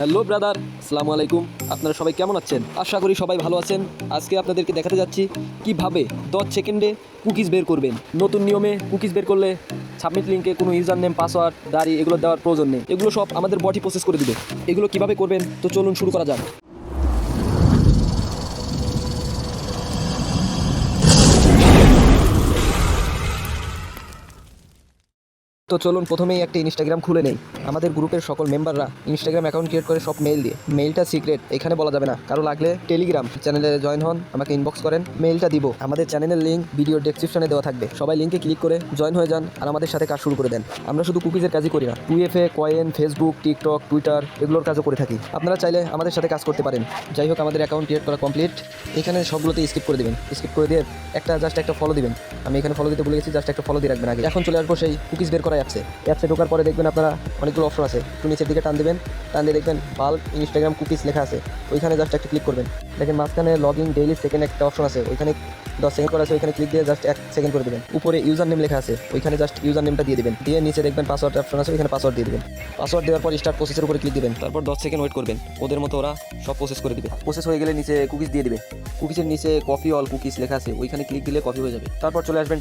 Hello brother, আসসালামু আলাইকুম। আপনারা সবাই কেমন আছেন? আশা করি সবাই ভালো আছেন। আজকে আপনাদেরকে দেখাতে যাচ্ছি কিভাবে 10 সেকেন্ডে কুকিজ বের করবেন। নতুন নিয়মে কুকিজ বের করলে সাবমিট লিঙ্কে কোনো ইউজার নেম, পাসওয়ার্ড, দাড়ি এগুলো দেওয়ার প্রয়োজন নেই। এগুলো সব আমাদের বটই প্রসেস করে দিবে। এগুলো কিভাবে করবেন তো চলুন শুরু করা যাক। তো চলুন প্রথমেই একটা ইনস্টাগ্রাম খুলে নেই। আমাদের গ্রুপের সকল মেম্বাররা ইনস্টাগ্রাম অ্যাকাউন্ট ক্রিয়েট করে সব মেইল দিয়ে। মেইলটা সিক্রেট, এখানে বলা যাবে না। কারো লাগলে টেলিগ্রাম চ্যানেলে জয়েন হন, আমাকে ইনবক্স করেন, মেইলটা দিব। আমাদের চ্যানেলের লিঙ্ক ভিডিও ডেসক্রিপশনে দেওয়া থাকবে। সবাই লিঙ্কে ক্লিক করে জয়েন হয়ে যান আর আমাদের সাথে কাজ শুরু করে দেন। আমরা শুধু কুকিজের কাজই করি না, টুএফএ, কয়েন, ফেসবুক, টিকটক, টুইটার এগুলোর কাজও করে থাকি। আপনারা চাইলে আমাদের সাথে কাজ করতে পারেন। যাই হোক, আমাদের অ্যাকাউন্ট ক্রিয়েট করা কমপ্লিট। এখানে সবগুলোতে স্কিপ করে দিবেন। স্কিপ করে দিয়ে জাস্ট একটা ফলো দিবেন। আমি এখানে ফলো দিতে ভুলে গেছি, জাস্ট একটা ফলো দিয়ে রাখবেন আগে। এখন চলে আসবো সেই কুকিজ বের করা অ্যাপসে ঢোকার পরে দেখবেন আপনারা অনেকগুলো অপশন আছে। একটু নিচের দিকে টান দিবেন, টান দিয়ে দেখবেন বাল্ক ইনস্টাগ্রাম কুকিজ লেখা আছে। ওইখানে জাস্ট একটা ক্লিক করবেন। দেখেন মাঝখানে লগ ইন ডেইলি সেকেন্ড একটা অপশন আছে, ওইখানে 10 সেকেন্ড করা আছে, ওইখানে ক্লিক দিয়ে জাস্ট 1 সেকেন্ড করে দেবেন। উপরে ইউজার নেম লেখা আছে, ওইখানে জাস্ট ইউজার নেমটা দিয়ে দিবেন। দিয়ে নিচে দেখবেন পাসওয়ার্ড অপশন আছে, ওইখানে পাসওয়ার্ড দিয়ে দিবেন। পাসওয়ার্ড দেওয়ার পর স্টার্ট প্রসেসের উপরে ক্লিক দিবেন। তারপর 10 সেকেন্ড ওয়েট করবেন। ওদের মতো ওরা সব প্রসেস করে দিবে। প্রসেস হয়ে গেলে নিচে কুকিজ দিয়ে দিবে। কুকিজের নিচে কপি অল কুকিজ লেখা আছে, ওইখানে ক্লিক দিলে কপি হয়ে যাবে। তারপর চলে আসবেন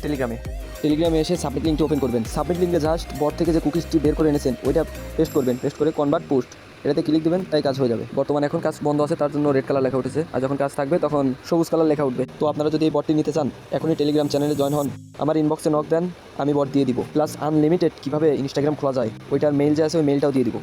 টেলিগ্রামে এসে সাবমিট লিঙ্কটি ওপেন করবেন। সাবমিট লিঙ্কে জাস্ট বট থেকে যে কুকিজটি বের করে এনেছেন ওইটা পেস্ট করবেন। পেস্ট করে কনভার্ট পোস্ট এটাতে ক্লিক দিবেন, তাই কাজ হয়ে যাবে। বর্তমানে এখন কাজ বন্ধ আছে, তার জন্য রেড কালার লেখা উঠেছে। আর যখন কাজ থাকবে তখন সবুজ কালার লেখা উঠবে। তো আপনারা যদি এই বটটি নিতে চান এখনই টেলিগ্রাম চ্যানেলে জয়েন হন, আমার ইনবক্সে নক দেন, আমি বট দিয়ে দিব। প্লাস আনলিমিটেড কীভাবে ইনস্টাগ্রাম খোলা যায় ওইটার মেইল যে আছে ওই মেইলটাও দিয়ে দিব।